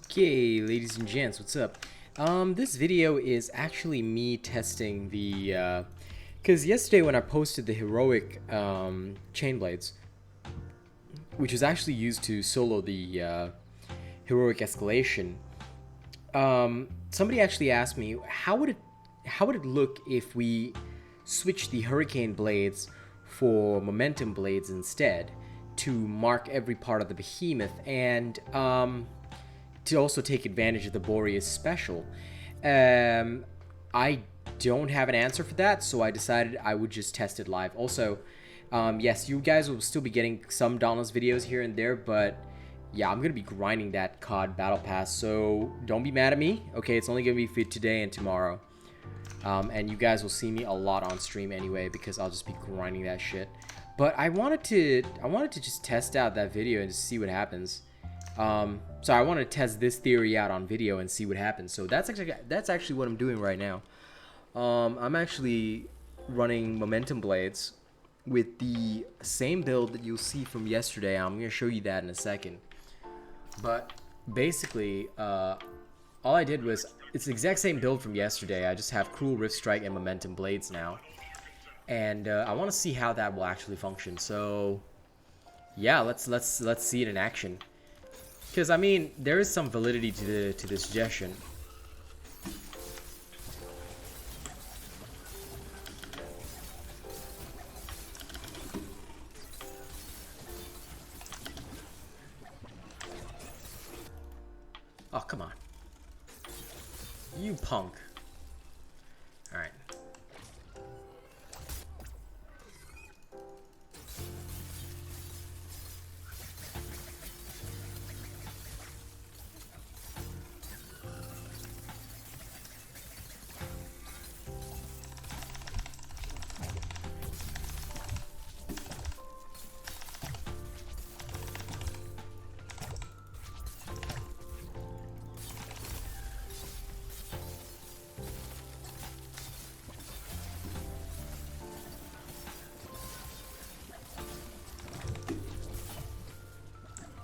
Okay, ladies and gents, what's up? This video is actually me testing the, because yesterday when I posted the heroic chain blades, which was actually used to solo the heroic escalation, somebody actually asked me how would it look if we switched the hurricane blades for momentum blades instead to mark every part of the behemoth and to also take advantage of the Boreus special. I don't have an answer for that, so I decided I would just test it live. Also, yes, you guys will still be getting some Dauntless videos here and there, but yeah, I'm gonna be grinding that COD Battle Pass, so don't be mad at me. Okay, it's only gonna be for today and tomorrow. And you guys will see me a lot on stream anyway because I'll just be grinding that shit. But I wanted to just test out that video and just see what happens. So I want to test this theory out on video and see what happens. So that's actually what I'm doing right now. I'm actually running Momentum Blades with the same build that you'll see from yesterday. I'm going to show you that in a second. But basically, all I did was, it's the exact same build from yesterday. I just have Cruel Riftstrike and Momentum Blades now. And I want to see how that will actually function. So yeah, let's see it in action. Because, I mean, there is some validity to the suggestion. Oh, come on. You punk. Alright.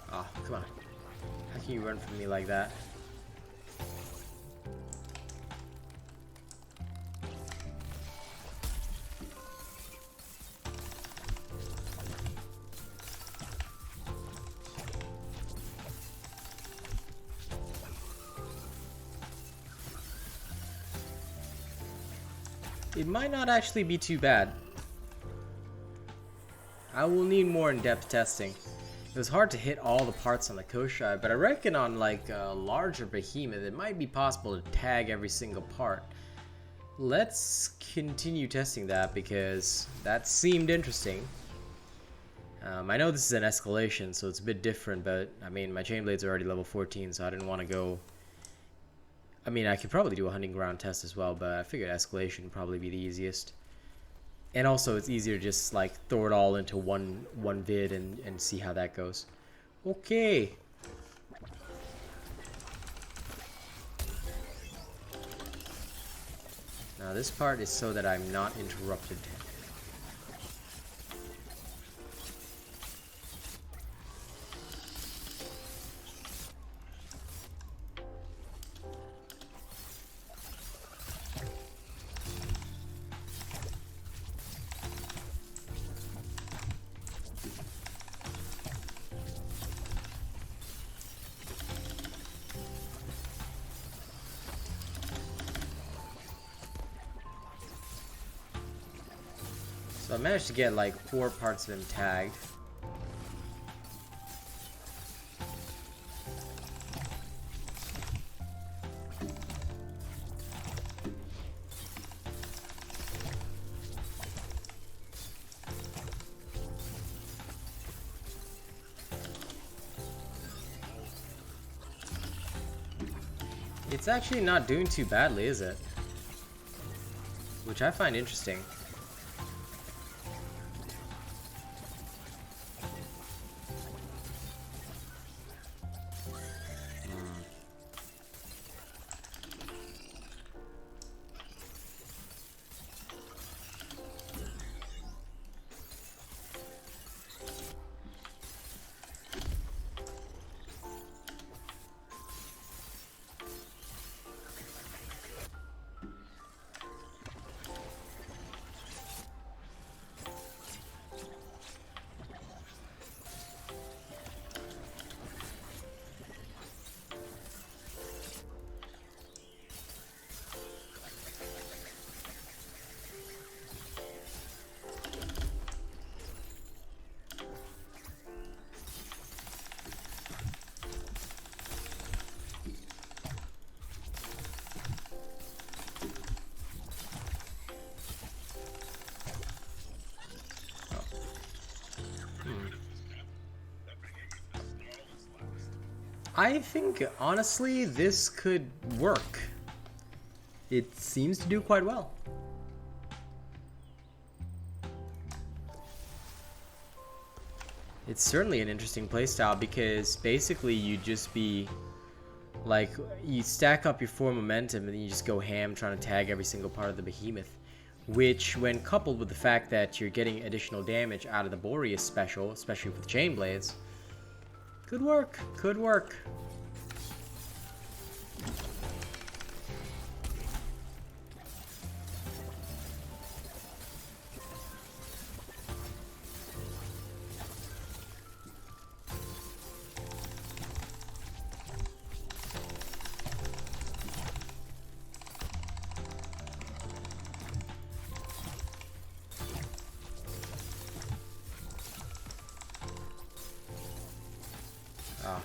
Oh, come on. How can you run from me like that? It might not actually be too bad. I will need more in-depth testing. It was hard to hit all the parts on the Koshai, but I reckon on like a larger behemoth, it might be possible to tag every single part. Let's continue testing that because that seemed interesting. I know this is an escalation, so it's a bit different, but I mean, my chain blades are already level 14, so I didn't want to go. I mean, I could probably do a hunting ground test as well, but I figured escalation would probably be the easiest. And also, it's easier to just like throw it all into one vid and see how that goes. Okay. Now this part is so that I'm not interrupted. So I managed to get like 4 parts of him tagged. It's actually not doing too badly, is it? Which I find interesting. I think, honestly, this could work. It seems to do quite well. It's certainly an interesting playstyle because basically you'd just be like, you stack up your 4 momentum and then you just go ham trying to tag every single part of the behemoth, which when coupled with the fact that you're getting additional damage out of the Boreus special, especially with chain blades, could work, could work. Ah.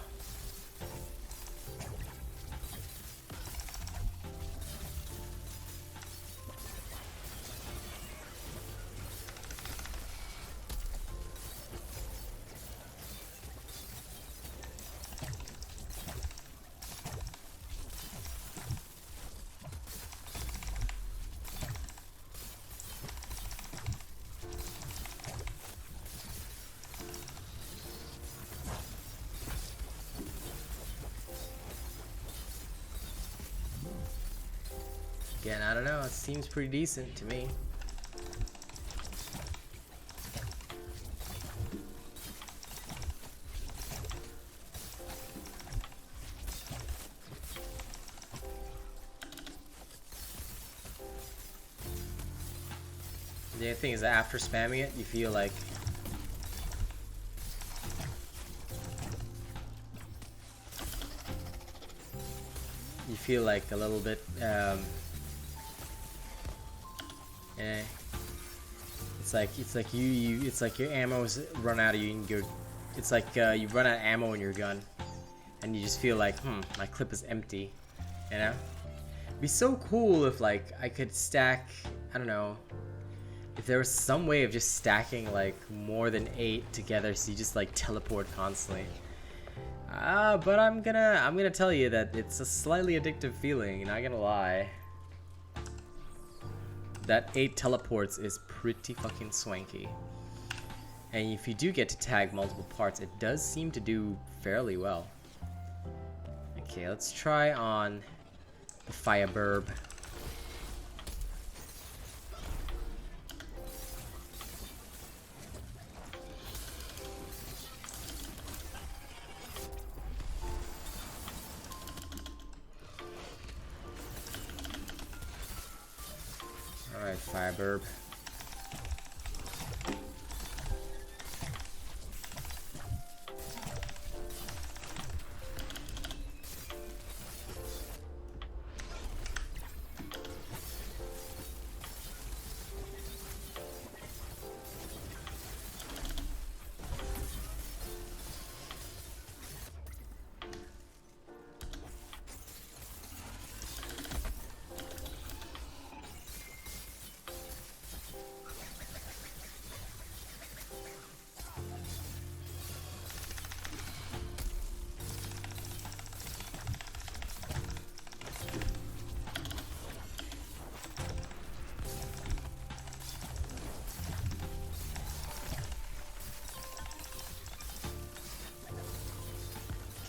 Again, I don't know, it seems pretty decent to me. The other thing is that after spamming it, you feel like a little bit it's like your ammo's run out of you and it's like you run out of ammo in your gun and you just feel like my clip is empty, you know? It'd be so cool if like I could stack, I don't know, if there was some way of just stacking like more than 8 together so you just like teleport constantly. But I'm gonna tell you that it's a slightly addictive feeling, not gonna lie. That 8 teleports is pretty fucking swanky. And if you do get to tag multiple parts, it does seem to do fairly well. Okay, let's try on the Fireburb. Alright, Fireburb.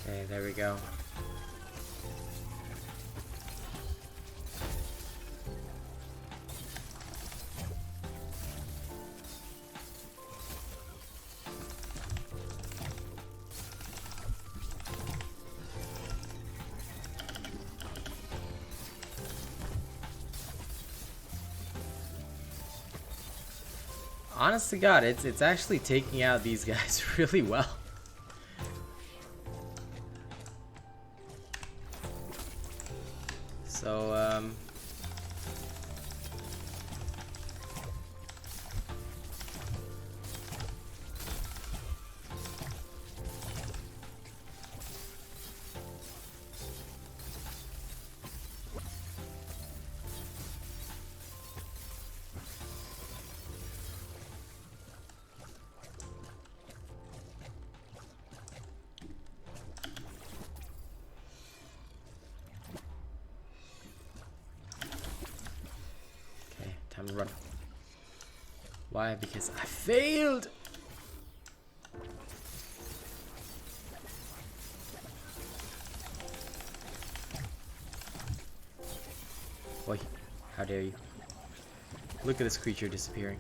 Okay, there we go. Honest to God, it's actually taking out these guys really well. So, Time to run. Why? Because I failed! Boy, how dare you. Look at this creature disappearing.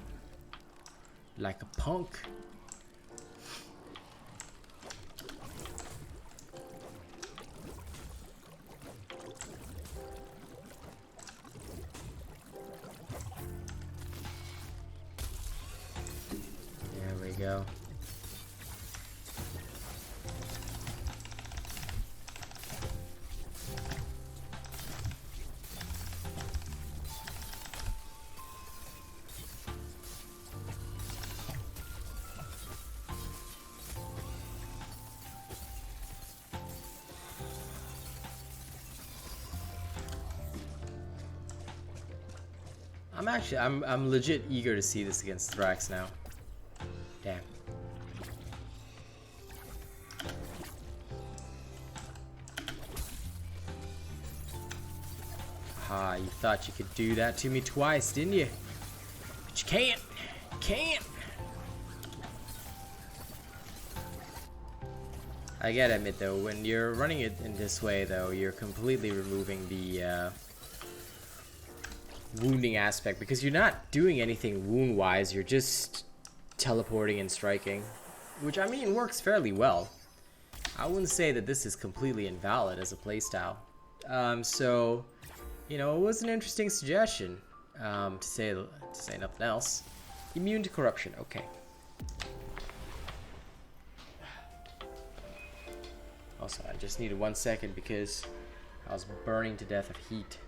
Like a punk. There we go. I'm legit eager to see this against Thrax now. Damn. Ah, you thought you could do that to me twice, didn't you? But you can't. Can't. I gotta admit though, when you're running it in this way though, you're completely removing the wounding aspect, because you're not doing anything wound wise, you're just teleporting and striking, which I mean works fairly well. I wouldn't say that this is completely invalid as a playstyle. So you know, it was an interesting suggestion, to say nothing else. Immune to corruption, okay. Also, I just needed 1 second because I was burning to death of heat.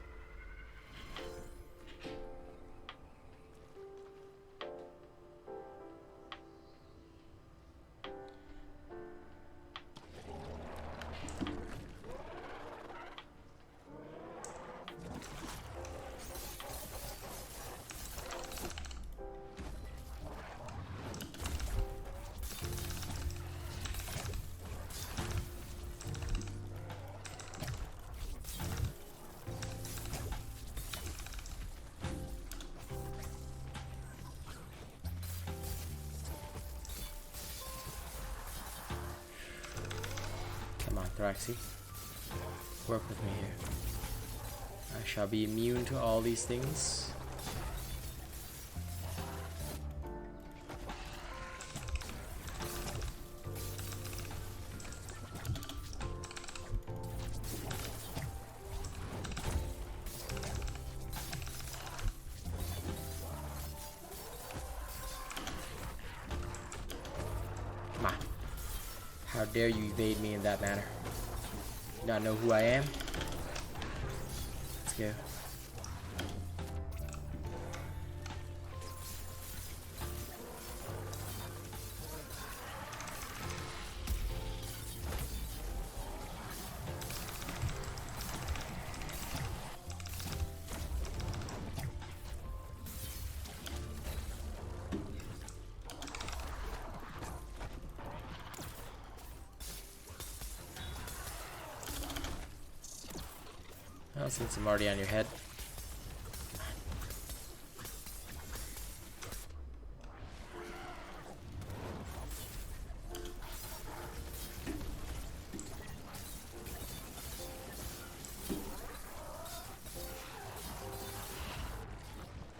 Thraxy, work with me here. I shall be immune to all these things. Come on. How dare you evade me in that manner? Not know who I am? Let's go. Well, since I'm already on your head.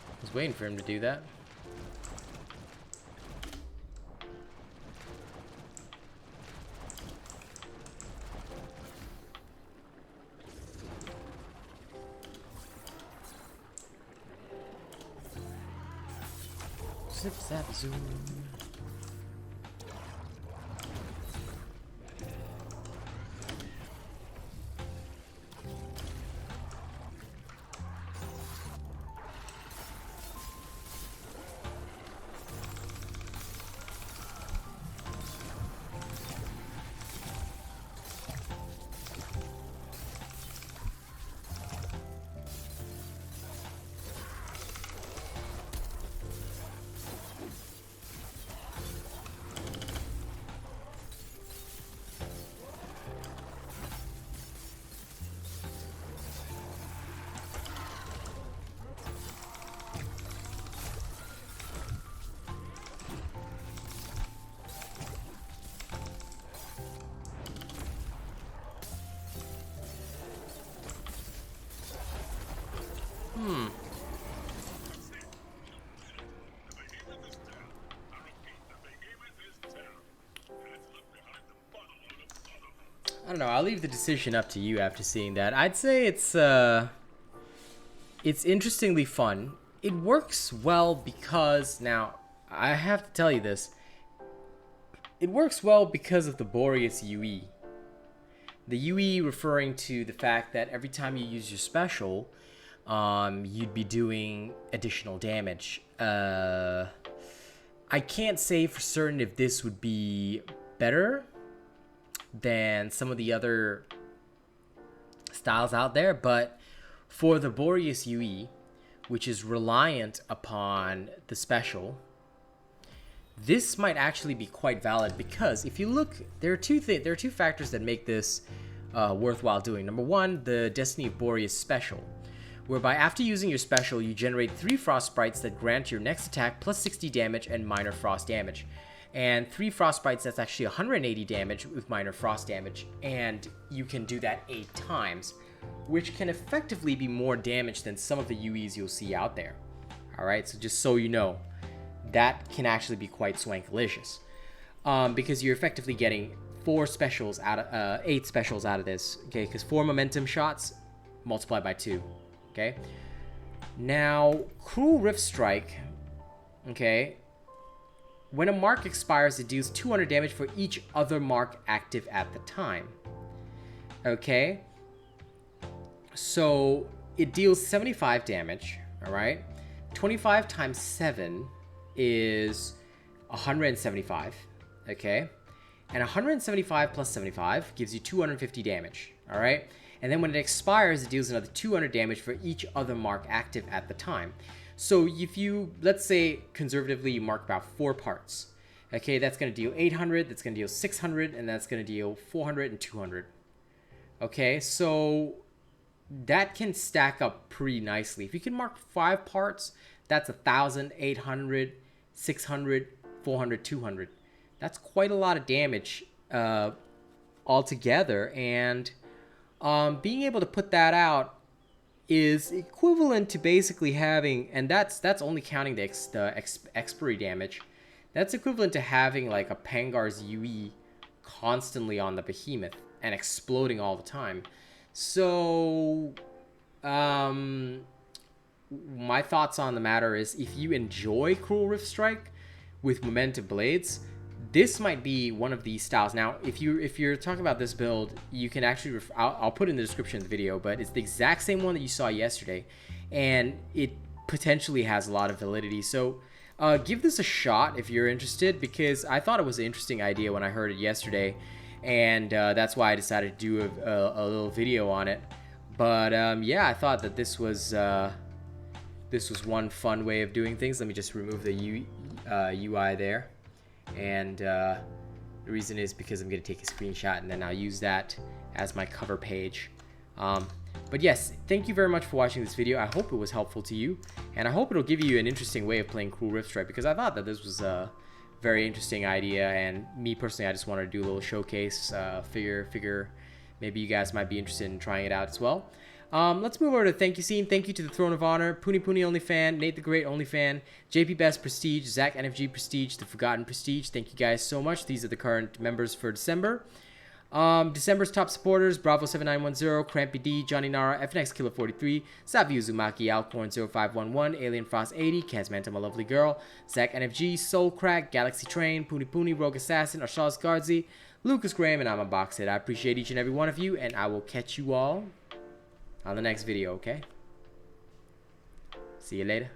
I was waiting for him to do that. Zip zap zoom. I don't know. I'll leave the decision up to you after seeing that. I'd say it's interestingly fun. It works well because, now, I have to tell you this. It works well because of the Boreus UE. The UE referring to the fact that every time you use your special, you'd be doing additional damage. I can't say for certain if this would be better than some of the other styles out there, but for the Boreus UE, which is reliant upon the special, this might actually be quite valid, because if you look, there are two factors that make this worthwhile doing. Number one, the Destiny of Boreus special, whereby after using your special, you generate 3 frost sprites that grant your next attack plus 60 damage and minor frost damage. And 3 frost sprites, that's actually 180 damage with minor frost damage. And you can do that 8 times, which can effectively be more damage than some of the UEs you'll see out there. Alright, so just so you know, that can actually be quite swankalicious. Because you're effectively getting 8 specials out of this, okay? Because 4 momentum shots multiplied by 2, okay? Now, Cruel Riftstrike, okay? When a mark expires, it deals 200 damage for each other mark active at the time, okay? So, it deals 75 damage, alright? 25 times 7 is 175, okay? And 175 plus 75 gives you 250 damage, alright? And then when it expires, it deals another 200 damage for each other mark active at the time. So if you, let's say, conservatively, you mark about 4 parts, okay? That's going to deal 800, that's going to deal 600, and that's going to deal 400 and 200, okay? So that can stack up pretty nicely. If you can mark 5 parts, that's 1,000, 800, 600, 400, 200. That's quite a lot of damage altogether, and being able to put that out is equivalent to basically having, and that's only counting the expiry damage. That's equivalent to having like a Pangar's UE constantly on the behemoth and exploding all the time. So, my thoughts on the matter is, if you enjoy Cruel Riftstrike with Momentum Blades, this might be one of these styles. Now, if you're talking about this build, you can actually, I'll put it in the description of the video, but it's the exact same one that you saw yesterday, and it potentially has a lot of validity. So give this a shot if you're interested, because I thought it was an interesting idea when I heard it yesterday, and that's why I decided to do a little video on it. But yeah, I thought that this was one fun way of doing things. Let me just remove the UI there. And the reason is because I'm going to take a screenshot and then I'll use that as my cover page. But yes, thank you very much for watching this video. I hope it was helpful to you, and I hope it'll give you an interesting way of playing Cruel Riftstrike, because I thought that this was a very interesting idea, and me personally, I just wanted to do a little showcase, figure maybe you guys might be interested in trying it out as well. Let's move over to thank you scene. Thank you to the Throne of Honor, Puni OnlyFan, Nate the Great OnlyFan, JP Best Prestige, Zach NFG Prestige, The Forgotten Prestige. Thank you guys so much. These are the current members for December. December's top supporters: Bravo7910, Crampy D, Johnny Nara, FNX Killer 43, Savio Uzumaki, Alcorn 0511, Alien Frost 80, Kazmanta My Lovely Girl, Zach NFG, Soul Crack, Galaxy Train, Puni, Rogue Assassin, Arshaz Guardzi, Lucas Graham, and I'm a Boxhead. I appreciate each and every one of you, and I will catch you all on the next video, okay? See you later.